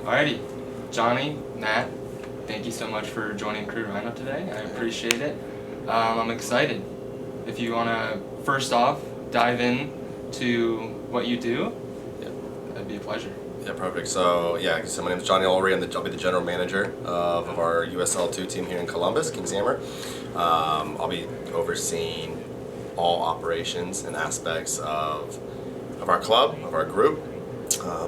Alrighty, Johnny, Matt, thank you so much for joining Crew Rhino today. I appreciate it. I'm excited. If you want to, first off, dive in to what you do, that'd be a pleasure. Yeah, perfect. So my name is Johnny Ulry. I'll be the general manager of our USL2 team here in Columbus, Kings Hammer. I'll be overseeing all operations and aspects of our club, of our group.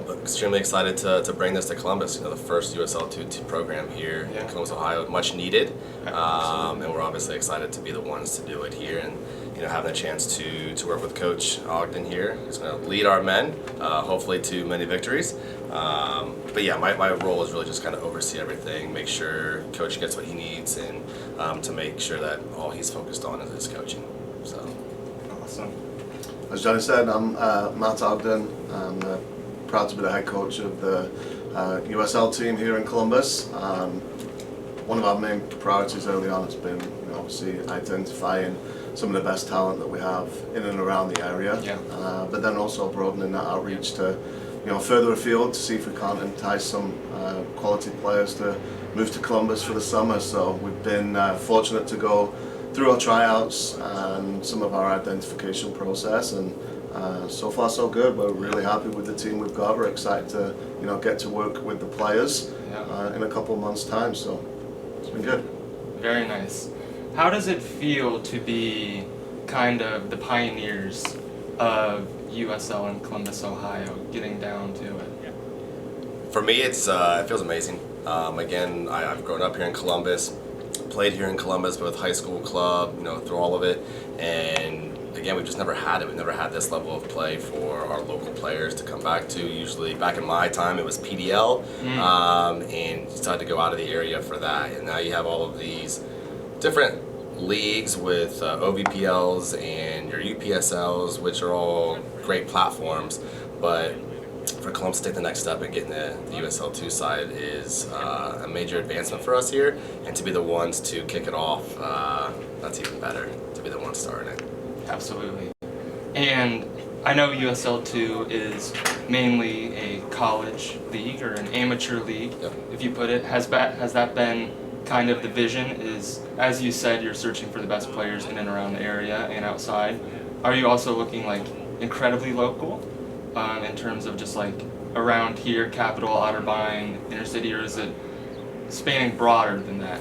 But extremely excited to bring this to Columbus. The first USL2 program here in Columbus, Ohio, much needed. And we're obviously excited to be the ones to do it here, and having a chance to work with Coach Ogden here, who's going to lead our men, hopefully to many victories. But yeah, my role is really just kind of oversee everything, make sure Coach gets what he needs, and to make sure that all he's focused on is his coaching. So awesome. As Johnny said, I'm Matt Ogden. I'm proud to be the head coach of the USL team here in Columbus. One of our main priorities early on has been obviously identifying some of the best talent that we have in and around the area, but then also broadening that outreach to further afield to see if we can't entice some quality players to move to Columbus for the summer. So we've been fortunate to go through our tryouts and some of our identification process, and so far so good. We're really happy with the team we've got. We're excited to get to work with the players in a couple of months' time. So it's been good. Very nice. How does it feel to be kind of the pioneers of USL in Columbus, Ohio, getting down to it? For me, it feels amazing. Again, I've grown up here in Columbus, played here in Columbus, both high school, club, through all of it, and again, we've just never had it. We've never had this level of play for our local players to come back to. Usually, back in my time, it was PDL, and you decided to go out of the area for that. And now you have all of these different leagues with OVPLs and your UPSLs, which are all great platforms. But for Columbus to take the next step and getting the USL2 side is a major advancement for us here, and to be the ones to kick it off, that's even better, to be the ones starting it. Absolutely. And I know USL2 is mainly a college league or an amateur league, if you put it. Has that been kind of the vision? Is, as you said, you're searching for the best players in and around the area and outside. Are you also looking like incredibly local in terms of just like around here, Capital, Otterbein, Intercity, or is it spanning broader than that?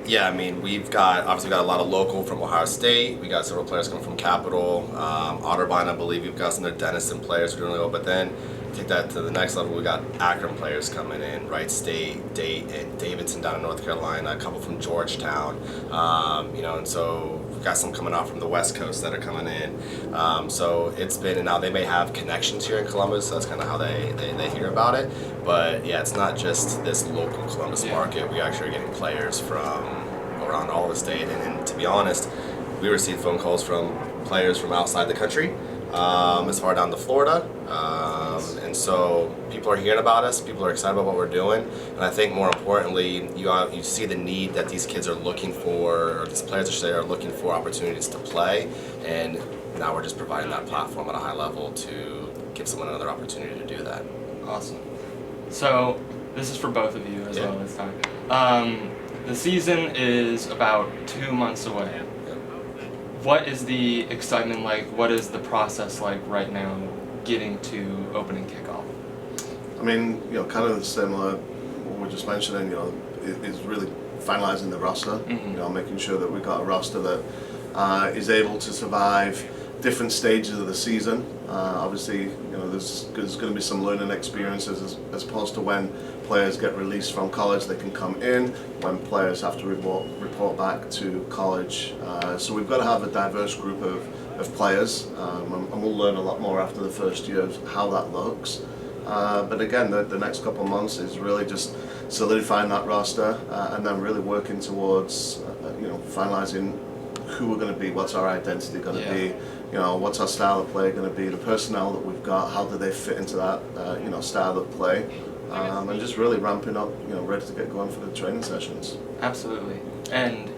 Yeah, I mean, we've got a lot of local from Ohio State. We got several players coming from Capital, Otterbein. I believe we've got some of the Denison players who are doing really well. But then take that to the next level. We got Akron players coming in, Wright State, Date, and Davidson down in North Carolina. A couple from Georgetown, and so we've got some coming out from the West Coast that are coming in. So it's been, and now they may have connections here in Columbus. So that's kind of how they hear about it. But yeah, it's not just this local Columbus market. We actually are getting players from around all of the state, and to be honest, we receive phone calls from players from outside the country, as far down to Florida, and so people are hearing about us, people are excited about what we're doing, and I think more importantly, you see the need that these kids are looking for, or these players I should say are looking for opportunities to play, and now we're just providing that platform at a high level to give someone another opportunity to do that. Awesome. So this is for both of you as well this time. The season is about 2 months away. What is the excitement like? What is the process like right now getting to opening kickoff? I mean, kind of similar what we just mentioning, is really finalizing the roster, making sure that we've got a roster that is able to survive different stages of the season. Obviously, there's going to be some learning experiences as opposed to when players get released from college, they can come in, when players have to report back to college. So we've got to have a diverse group of players, and we'll learn a lot more after the first year of how that looks. But again, the next couple of months is really just solidifying that roster, and then really working towards finalizing who we're going to be, what's our identity going to be, what's our style of play going to be, the personnel that we've got, how do they fit into that style of play, and just really ramping up, ready to get going for the training sessions. Absolutely. And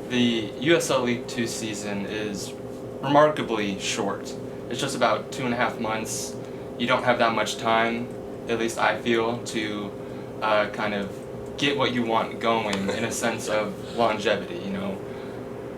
the USL League 2 season is remarkably short. It's just about 2.5 months. You don't have that much time at least I feel, to kind of get what you want going in a sense of longevity, you know.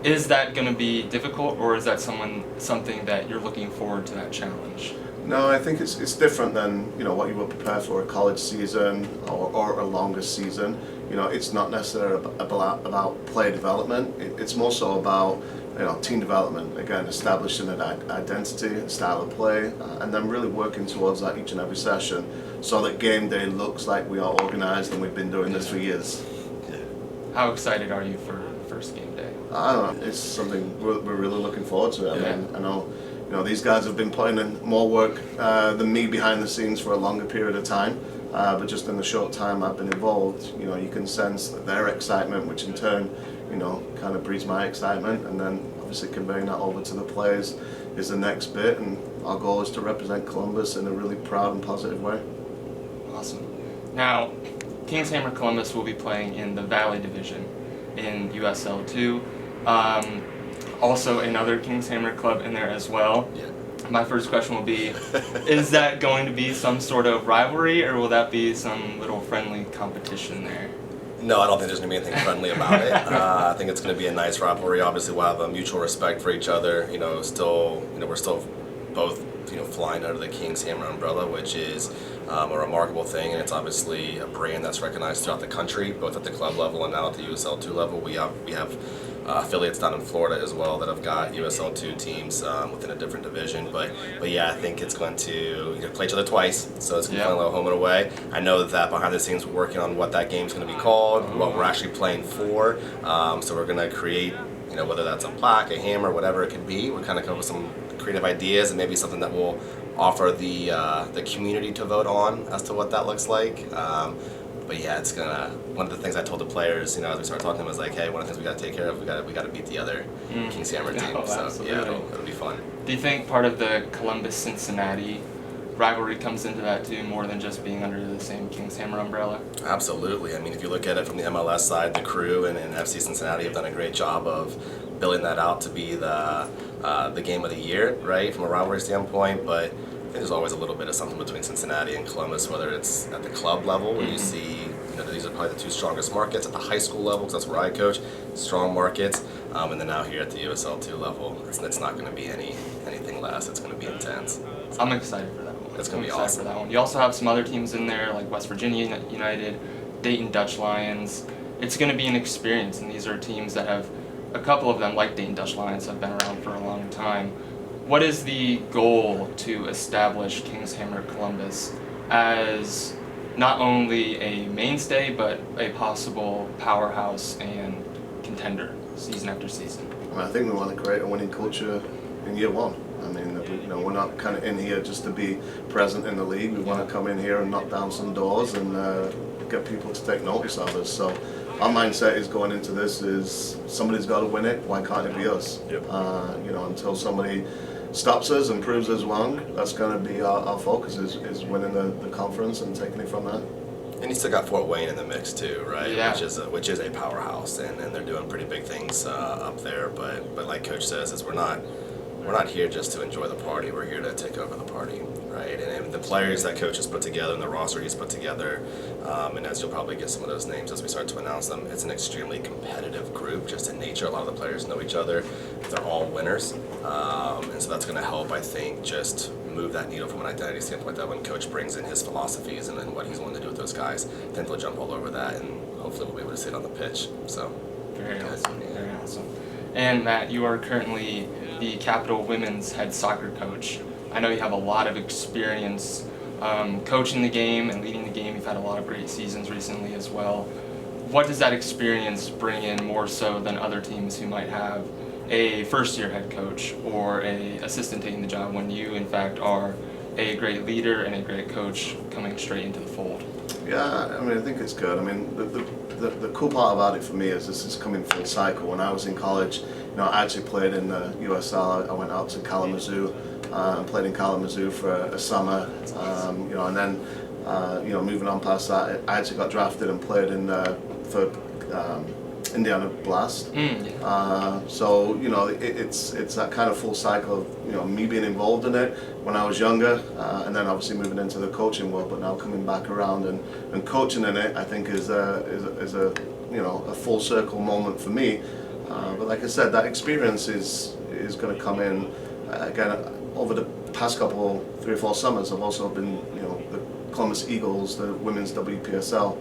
Is that going to be difficult, or is that something that you're looking forward to, that challenge? No, I think it's different than, you know, what you would prepare for a college season or a longer season. You know, it's not necessarily about player development. It's more so about, you know, team development. Again, establishing an identity, a style of play, and then really working towards that each and every session, so that game day looks like we are organized and we've been doing this for years. How excited are you for first game day? I don't know. It's something we're really looking forward to. I mean, I know, you know, these guys have been putting in more work than me behind the scenes for a longer period of time. But just in the short time I've been involved, you know, you can sense their excitement, which in turn, you know, kind of breeds my excitement, and then obviously conveying that over to the players is the next bit. And our goal is to represent Columbus in a really proud and positive way. Awesome. Now, Kings Hammer Columbus will be playing in the Valley Division in USL 2. Also another Kings Hammer club in there as well. Yeah. My first question will be, is that going to be some sort of rivalry, or will that be some little friendly competition there? No, I don't think there's going to be anything friendly about it. I think it's going to be a nice rivalry. Obviously, we'll have a mutual respect for each other. You know, we're still both, you know, flying under the Kings Hammer umbrella, which is a remarkable thing, and it's obviously a brand that's recognized throughout the country, both at the club level and now at the USL 2 level. We have affiliates down in Florida as well that have got USL 2 teams within a different division. But yeah, I think it's going to, you know, play each other twice, so it's going to play a little home and away. I know that behind the scenes we're working on what that game's going to be called, what we're actually playing for. So we're going to create, you know, whether that's a plaque, a hammer, whatever it could be. We're kind of come up with some creative ideas and maybe something that will offer the community to vote on as to what that looks like. But yeah, it's gonna. One of the things I told the players, you know, as we started talking to them, was like, hey, one of the things we got to take care of, we got to beat the other Kings Hammer team. So absolutely. yeah, it'll be fun. Do you think part of the Columbus-Cincinnati rivalry comes into that too, more than just being under the same Kings Hammer umbrella? Absolutely. I mean, if you look at it from the MLS side, the Crew and FC Cincinnati have done a great job of building that out to be the game of the year, right, from a rivalry standpoint. But I think there's always a little bit of something between Cincinnati and Columbus, whether it's at the club level, where you see, you know, these are probably the two strongest markets, at the high school level, because that's where I coach, strong markets, and then now here at the USL 2 level, it's not going to be anything less. It's going to be intense. I'm excited for that one. It's going to be excited awesome. for that one. You also have some other teams in there, like West Virginia United, Dayton Dutch Lions. It's going to be an experience, and these are teams that have, a couple of them, like Dayton Dutch Lions, have been around for a long time. What is the goal to establish Kings Hammer Columbus as not only a mainstay, but a possible powerhouse and contender season after season? I mean, I think we want to create a winning culture in year one. I mean, you know, we're not kind of in here just to be present in the league. We want to come in here and knock down some doors and get people to take notice of us. So our mindset is going into this is somebody's got to win it. Why can't it be us? Yep. You know, until somebody stops us and proves us wrong, that's going to be our focus is winning the conference and taking it from there. And you still got Fort Wayne in the mix too, right? Yeah. Which is a powerhouse, and they're doing pretty big things up there. But like Coach says, is we're not here just to enjoy the party. We're here to take over the party, right? And the players that Coach has put together and the roster he's put together, and as you'll probably get some of those names as we start to announce them, it's an extremely competitive group just in nature. A lot of the players know each other. They're all winners, and so that's going to help, I think, just move that needle from an identity standpoint, that when Coach brings in his philosophies and then what he's willing to do with those guys, then they'll jump all over that, and hopefully we'll be able to sit on the pitch. So Very awesome. Very awesome. And Matt, you are currently the Capital Women's head soccer coach. I know you have a lot of experience coaching the game and leading the game. You've had a lot of great seasons recently as well. What does that experience bring in more so than other teams who might have a first-year head coach or a assistant taking the job, when you, in fact, are a great leader and a great coach coming straight into the fold? Yeah, I mean, I think it's good. I mean, the cool part about it for me is this is coming full cycle. When I was in college, you know, I actually played in the USL. I went out to Kalamazoo and played in Kalamazoo for a summer. You know, and then you know, moving on past that, I actually got drafted and played in for Indiana Blast. So it's that kind of full cycle of me being involved in it when I was younger, and then obviously moving into the coaching world, but now coming back around and coaching in it, I think is a full circle moment for me. But like I said, that experience is going to come in again over the past 3 or 4 summers. I've also been the Columbus Eagles, the women's WPSL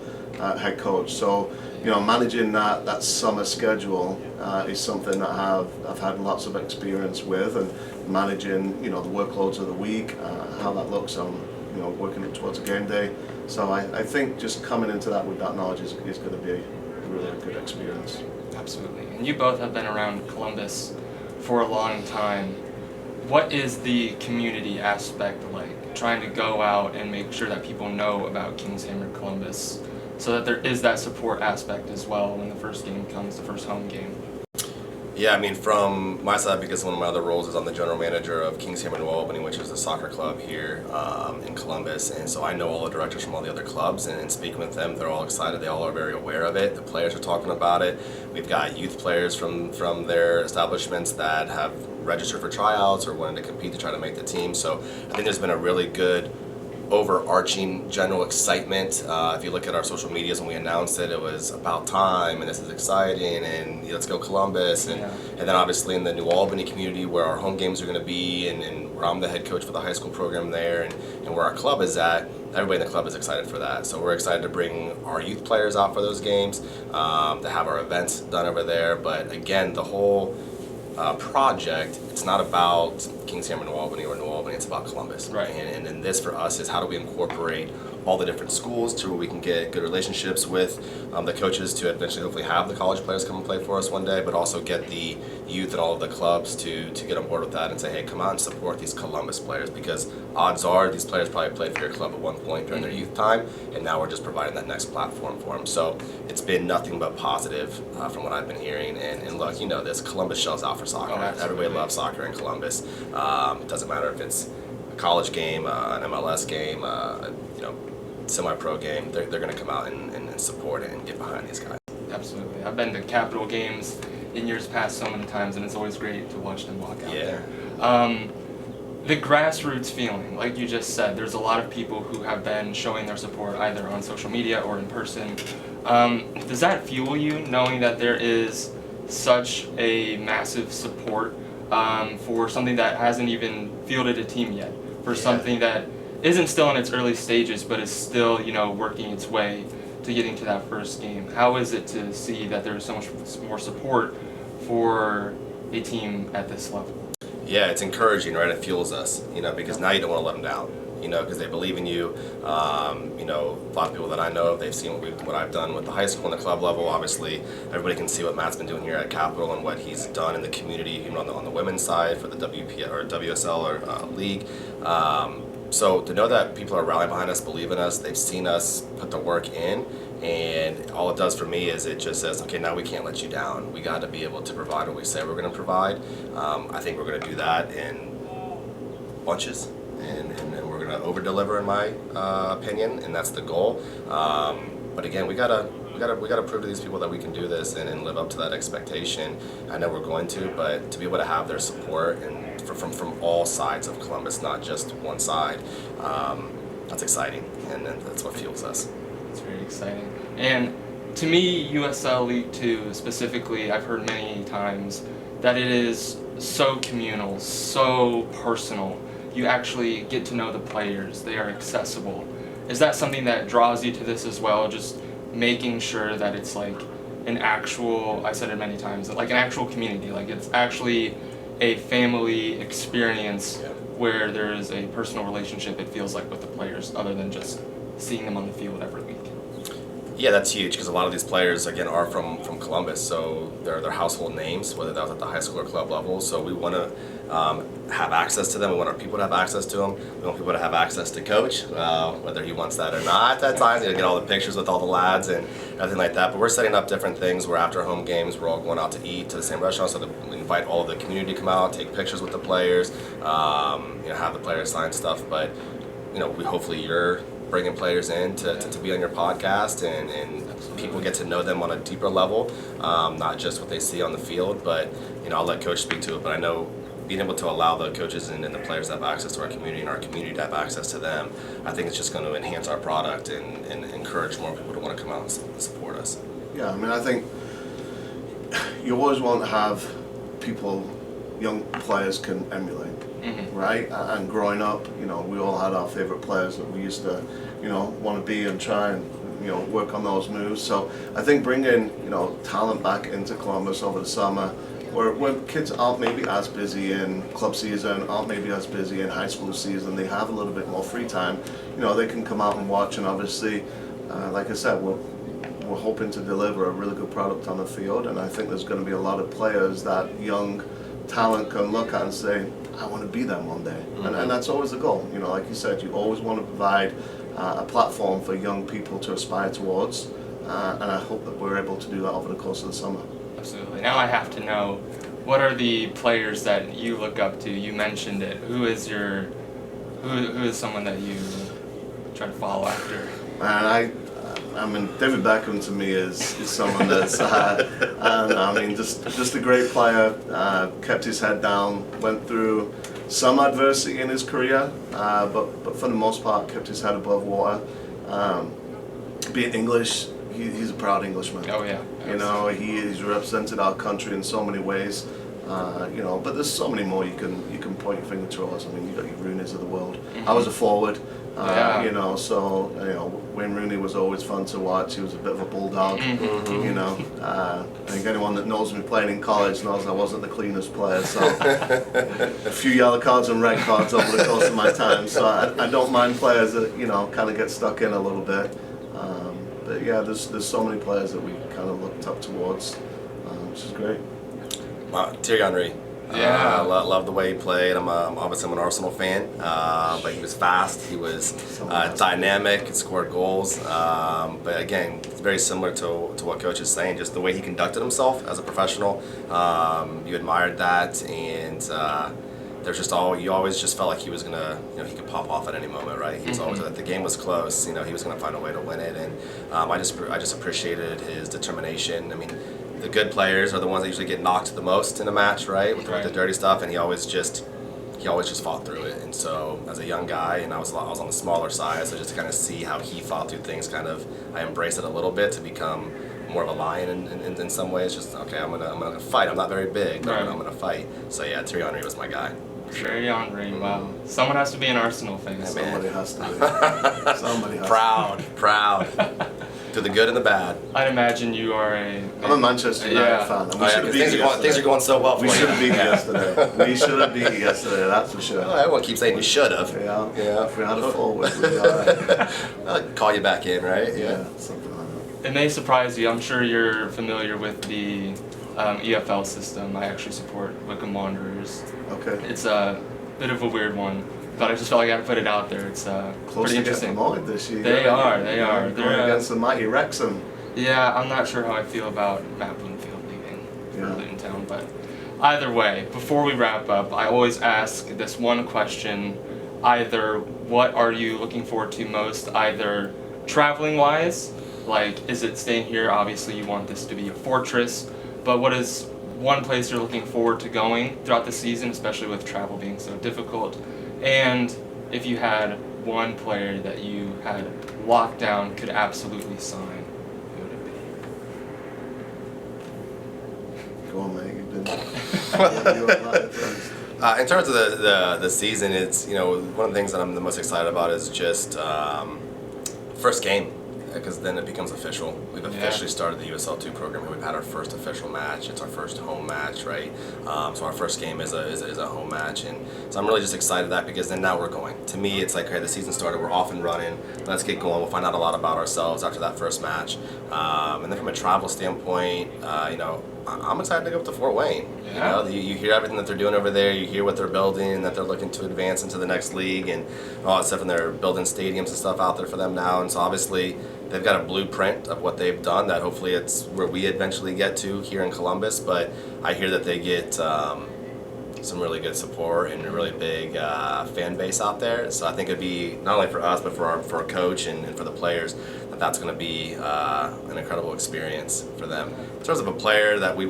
head coach. So managing that summer schedule is something that I've had lots of experience with, and managing the workloads of the week, how that looks on working up towards a game day. So I think just coming into that with that knowledge is going to be a really good experience. Absolutely. And you both have been around Columbus for a long time. What is the community aspect like? Trying to go out and make sure that people know about Kings Hammer Columbus, so that there is that support aspect as well when the first game comes, the first home game. Yeah, I mean, from my side, because one of my other roles is I'm the general manager of Kings Hammer New Albany, which is a soccer club here in Columbus, and so I know all the directors from all the other clubs, and speaking with them, they're all excited. They all are very aware of it. The players are talking about it. We've got youth players from their establishments that have registered for tryouts or wanted to compete to try to make the team. So I think there's been a really good overarching general excitement. If you look at our social medias when we announced it, it was about time, and this is exciting, and let's go Columbus, and then obviously in the New Albany community where our home games are going to be, and where I'm the head coach for the high school program there, and where our club is at, everybody in the club is excited for that. So we're excited to bring our youth players out for those games, to have our events done over there. But again, the whole project, it's not about Kings Hammer New Albany or New Albany, it's about Columbus. Right. And this for us is how do we incorporate all the different schools to where we can get good relationships with the coaches to eventually hopefully have the college players come and play for us one day, but also get the youth and all of the clubs to get on board with that and say, hey, come out and support these Columbus players, because odds are these players probably played for your club at one point during their youth time, and now we're just providing that next platform for them. So it's been nothing but positive from what I've been hearing. And look, this Columbus shells out for soccer. Everybody loves soccer in Columbus. It doesn't matter if it's a college game, an MLS game, semi-pro game, they're going to come out and support it and get behind these guys. Absolutely. I've been to Capitol games in years past so many times, and it's always great to watch them walk out there. The grassroots feeling, like you just said, there's a lot of people who have been showing their support either on social media or in person. Does that fuel you, knowing that there is such a massive support for something that hasn't even fielded a team yet, for something that isn't still in its early stages, but is still, working its way to getting to that first game? How is it to see that there's so much more support for a team at this level? Yeah, it's encouraging, right? It fuels us, because now you don't want to let them down, because they believe in you. A lot of people that I know, they've seen what I've done with the high school and the club level. Obviously, everybody can see what Matt's been doing here at Capitol and what he's done in the community, even on the women's side for the WSL or league. So to know that people are rallying behind us, believe in us, they've seen us put the work in, and all it does for me is it just says, okay, now we can't let you down. We got to be able to provide what we say we're going to provide. I think we're going to do that in bunches, and we're going to over-deliver in my opinion, and that's the goal. But again, we gotta prove to these people that we can do this and live up to that expectation. I know we're going to, but to be able to have their support and from all sides of Columbus, not just one side, that's exciting, and that's what fuels us. It's very exciting. And to me, USL League 2 specifically, I've heard many times that it is so communal, so personal. You actually get to know the players. They are accessible. Is that something that draws you to this as well? Just making sure that it's like an actual, I said it many times, like an actual community. Like it's actually a family experience where there is a personal relationship, it feels like, with the players, other than just seeing them on the field every week. Yeah, that's huge, because a lot of these players, again, are from Columbus, so they're household names, whether that was at the high school or club level. So we want to have access to them. We want our people to have access to them. We want people to have access to Coach, whether he wants that or not at times. You get all the pictures with all the lads and everything like that. But we're setting up different things where after home games, we're all going out to eat to the same restaurant, so that we invite all of the community to come out, take pictures with the players, have the players sign stuff. But we hopefully you're bringing players in to be on your podcast, and people get to know them on a deeper level, not just what they see on the field. But I'll let Coach speak to it. But I know being able to allow the coaches and the players to have access to our community and our community to have access to them, I think it's just going to enhance our product and encourage more people to want to come out and support us. Yeah, I mean, I think you always want to have people, young players can emulate, right? And growing up, we all had our favorite players that we used to, want to be and try and, work on those moves. So I think bringing, talent back into Columbus over the summer, where kids aren't maybe as busy in club season, aren't maybe as busy in high school season, they have a little bit more free time. They can come out and watch, and obviously, like I said, we're hoping to deliver a really good product on the field, and I think there's going to be a lot of players that young talent can look at and say, I want to be them one day. And that's always the goal. Like you said, you always want to provide a platform for young people to aspire towards, and I hope that we're able to do that over the course of the summer. Absolutely. Now I have to know, what are the players that you look up to? You mentioned it. Who is someone that you try to follow after? And I mean, David Beckham to me is someone that's, and I mean, just a great player. Kept his head down, went through some adversity in his career, but for the most part, kept his head above water. Being English, he's a proud Englishman. Oh yeah. He's represented our country in so many ways. But there's so many more you can point your finger towards. I mean, you got your Rooneys of the world. I was a forward. Wayne Rooney was always fun to watch. He was a bit of a bulldog. I think anyone that knows me playing in college knows I wasn't the cleanest player. So a few yellow cards and red cards over the course of my time. So I don't mind players that kind of get stuck in a little bit. But yeah, there's so many players that we kind of looked up towards, which is great. Thierry Henry. Yeah. I love the way he played. I'm obviously an Arsenal fan, but he was fast. He was dynamic. He scored goals. But again, it's very similar to what Coach is saying. Just the way he conducted himself as a professional. You admired that, and there's just you always just felt like he was gonna, he could pop off at any moment, right? He was always, if the game was close, he was gonna find a way to win it, and I just appreciated his determination. I mean, the good players are the ones that usually get knocked the most in a match, right? With the dirty stuff, and he always just fought through it. And so, as a young guy, and I was on the smaller side, so just to kind of see how he fought through things, I embraced it a little bit to become more of a lion in some ways. Just okay, I'm gonna fight. I'm not very big, but I'm gonna fight. So yeah, Thierry Henry was my guy. Thierry Henry, wow. Someone has to be an Arsenal fan. Somebody has to be. Somebody has Proud. To the good and the bad. I'd imagine you are I'm a Manchester United fan. And things are going so well for you. We should have beat yesterday. We should have beat yesterday, that's for sure. Well, everyone keeps saying we should have. Yeah. If we had a forward, we'd be alright. I'll call you back in, right? Yeah, something like that. It may surprise you. I'm sure you're familiar with the EFL system. I actually support Wickham Wanderers. Okay. It's a bit of a weird one, but I just felt like I had to put it out there. It's pretty interesting. Promoted this year. They are. They're going against the mighty Wrexham. Yeah, I'm not sure how I feel about Matt Bloomfield leaving Luton Town, but either way, before we wrap up, I always ask this one question: either what are you looking forward to most, either traveling wise, like is it staying here? Obviously, you want this to be a fortress, but what is one place you're looking forward to going throughout the season, especially with travel being so difficult? And if you had one player that you had locked down, could absolutely sign, who would it be? Go on, mate. You've been. In terms of the season, it's one of the things that I'm the most excited about is just first game. Because then it becomes official. We've officially started the USL 2 program, and we've had our first official match. It's our first home match, right? So our first game is a home match, and so I'm really just excited that because then now we're going. To me, it's like, okay, the season started, we're off and running. Let's get going. We'll find out a lot about ourselves after that first match, and then from a travel standpoint, I'm excited to go up to Fort Wayne. Yeah. You hear everything that they're doing over there. You hear what they're building, and that they're looking to advance into the next league, and all that stuff. And they're building stadiums and stuff out there for them now. And so obviously they've got a blueprint of what they've done. That hopefully it's where we eventually get to here in Columbus. But I hear that they get some really good support and a really big fan base out there. So I think it'd be not only for us, but for our coach and for the players, that's going to be an incredible experience for them. In terms of a player that we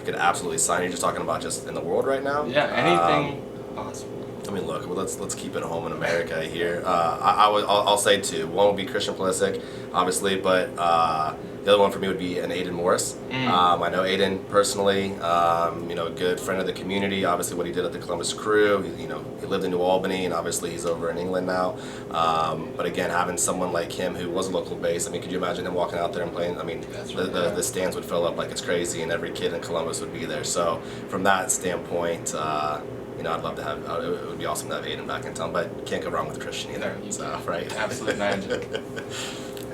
could absolutely sign, you're just talking about just in the world right now? Yeah, anything possible. I mean, look, let's keep it home in America here. I'll say two. One would be Christian Pulisic, obviously, but the other one for me would be an Aiden Morris. I know Aiden personally, a good friend of the community. Obviously, what he did at the Columbus Crew. He lived in New Albany, and obviously he's over in England now. But again, having someone like him who was a local base, I mean, could you imagine him walking out there and playing? I mean, the stands would fill up like it's crazy, and every kid in Columbus would be there. So from that standpoint, I'd love to have. It would be awesome to have Aiden back in town, but can't go wrong with Christian either. So, right? Absolute magic.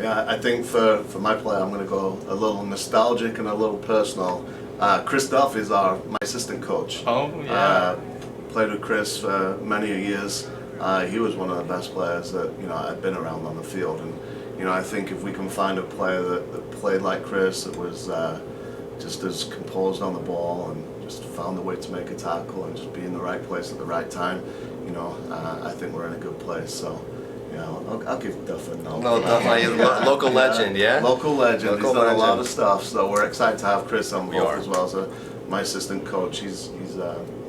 Yeah, I think for my play, I'm going to go a little nostalgic and a little personal. Chris Duff is my assistant coach. Oh, yeah. Played with Chris for many years. He was one of the best players that I've been around on the field, and I think if we can find a player that played like Chris, that was just as composed on the ball and just found the way to make a tackle and just be in the right place at the right time, I think we're in a good place. So. I'll give Duff a no. No, definitely local legend, yeah. Local legend. Local He's done legend. a lot of stuff, so we're excited to have Chris on We board are. as well as my assistant coach. He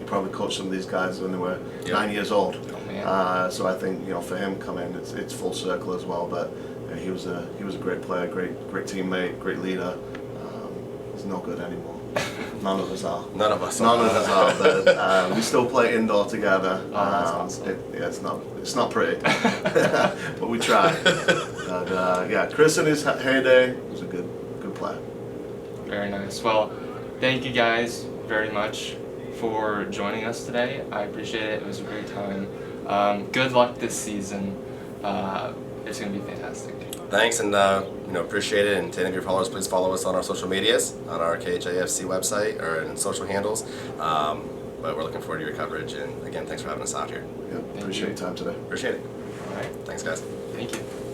probably coached some of these guys when they were 9 years old. Oh, man. So I think for him coming, it's full circle as well. But he was a great player, great teammate, great leader. He's no good anymore. None of us are. None of us are. But we still play indoor together. That's awesome. It's not pretty, but we try. And Chris in his heyday was a good player. Very nice. Well, thank you guys very much for joining us today. I appreciate it. It was a great time. Good luck this season. It's going to be fantastic. Thanks, and appreciate it. And to any of your followers, please follow us on our social medias, on our KHAFC website or in social handles. But we're looking forward to your coverage. And again, thanks for having us out here. Appreciate your time today. Appreciate it. All right. Thanks, guys. Thank you.